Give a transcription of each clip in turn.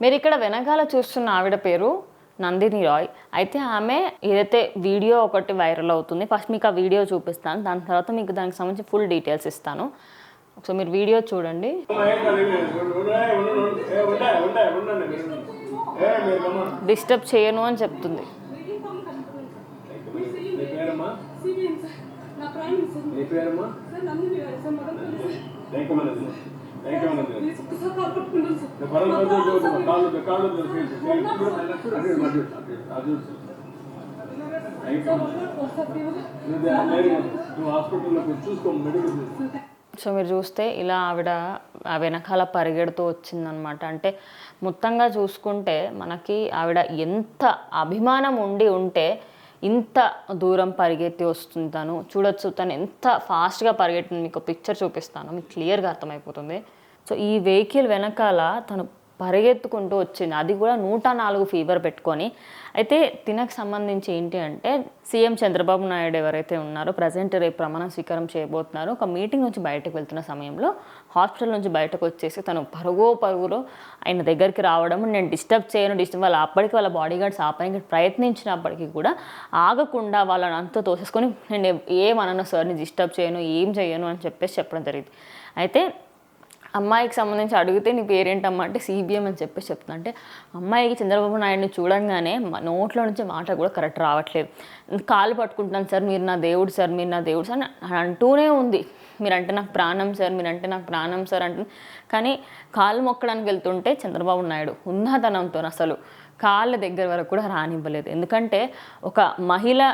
మీరు ఇక్కడ వెనకాల చూస్తున్న ఆవిడ పేరు నందిని రాయ్. అయితే ఆమె ఏదైతే వీడియో ఒకటి వైరల్ అవుతుంది, ఫస్ట్ మీకు ఆ వీడియో చూపిస్తాను, దాని తర్వాత మీకు దానికి సంబంధించి ఫుల్ డీటెయిల్స్ ఇస్తాను. సో మీరు వీడియో చూడండి. డిస్టర్బ్ చేయను అని చెప్తుంది. సో మీరు చూస్తే ఇలా ఆవిడ ఆ వెనకాల పరిగెడుతూ వచ్చిందనమాట. అంటే మొత్తంగా చూసుకుంటే మనకి ఆవిడ ఎంత అభిమానం ఉంటే ఇంత దూరం పరిగెత్తి వస్తుంది. తను చూడొచ్చు, తను ఎంత ఫాస్ట్గా పరిగెట్టింది. మీకు పిక్చర్ చూపిస్తాను, మీకు క్లియర్గా అర్థమైపోతుంది. సో ఈ వెహికల్ వెనకాల తను పరిగెత్తుకుంటూ వచ్చింది, అది కూడా 104 ఫీవర్ పెట్టుకొని. అయితే తినకు సంబంధించి ఏంటి అంటే సీఎం చంద్రబాబు నాయుడు ఎవరైతే ఉన్నారో ప్రజెంట్ రేపు ప్రమాణ స్వీకారం చేయబోతున్నారు. ఒక మీటింగ్ నుంచి బయటకు వెళ్తున్న సమయంలో హాస్పిటల్ నుంచి బయటకు వచ్చేసి తను పరుగులో ఆయన దగ్గరికి రావడం, నేను డిస్టర్బ్ చేయను, అప్పటికి వాళ్ళ బాడీ గార్డ్స్ ఆపడానికి ప్రయత్నించినప్పటికీ కూడా ఆగకుండా వాళ్ళని అంతా తోసేసుకొని నేను ఏమనను సార్, నేను డిస్టర్బ్ చేయను, ఏం చేయను అని చెప్పడం జరిగింది. అయితే అమ్మాయికి సంబంధించి అడిగితే నీ పేరేంటమ్మా అంటే సిబిఎం అని చెప్తున్నా. అంటే అమ్మాయికి చంద్రబాబు నాయుడిని చూడంగానే నోట్లో నుంచి మాట కూడా కరెక్ట్ రావట్లేదు. కాళ్ళు పట్టుకుంటున్నాను సార్, మీరు నా దేవుడు సార్, మీరు నా దేవుడు సార్ అని అంటూనే ఉంది. మీరంటే నాకు ప్రాణం సార్, మీరంటే నాకు ప్రాణం సార్ అంటుంది. కానీ కాళ్ళు మొక్కడానికి వెళ్తుంటే చంద్రబాబు నాయుడు ఉన్నతనంతో అసలు కాళ్ళ దగ్గర వరకు కూడా రానివ్వలేదు. ఎందుకంటే ఒక మహిళ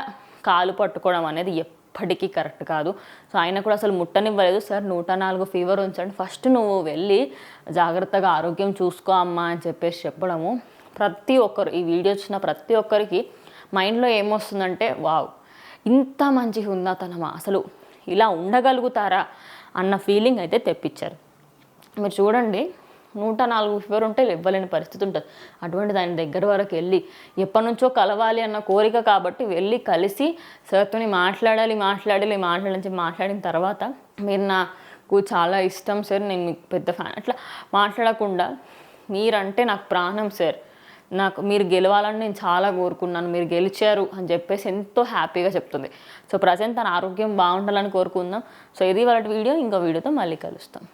కాలు పట్టుకోవడం అనేది ఎప్పటికీ కరెక్ట్ కాదు. సో ఆయన కూడా అసలు ముట్టనివ్వలేదు. సార్ 104 ఫీవర్ ఉంచండి, ఫస్ట్ నువ్వు వెళ్ళి జాగ్రత్తగా ఆరోగ్యం చూసుకో అమ్మా అని చెప్పడము ప్రతి ఒక్కరు, ఈ వీడియో వచ్చిన ప్రతి ఒక్కరికి మైండ్లో ఏమొస్తుందంటే వావ్, ఇంత మంచిగా ఉందా తనమా, అసలు ఇలా ఉండగలుగుతారా అన్న ఫీలింగ్ అయితే తెప్పించారు. మీరు చూడండి, 104 ఫీవర్ ఉంటే ఇవ్వలేని పరిస్థితి ఉంటుంది. అటువంటి దాని దగ్గర వరకు వెళ్ళి ఎప్పటి నుంచో కలవాలి అన్న కోరిక కాబట్టి వెళ్ళి కలిసి సార్తో మాట్లాడిన తర్వాత మీరు నాకు చాలా ఇష్టం సార్, నేను మీకు పెద్ద ఫ్యాన్, అట్లా మాట్లాడకుండా మీరంటే నాకు ప్రాణం సార్, నాకు మీరు గెలవాలని నేను చాలా కోరుకున్నాను, మీరు గెలిచారు అని చెప్పేసి ఎంతో హ్యాపీగా చెప్తుంది. సో ప్రజెంట్ తన ఆరోగ్యం బాగుండాలని కోరుకుందాం. సో ఇది వాళ్ళ వీడియో, ఇంకో వీడియోతో మళ్ళీ కలుస్తాం.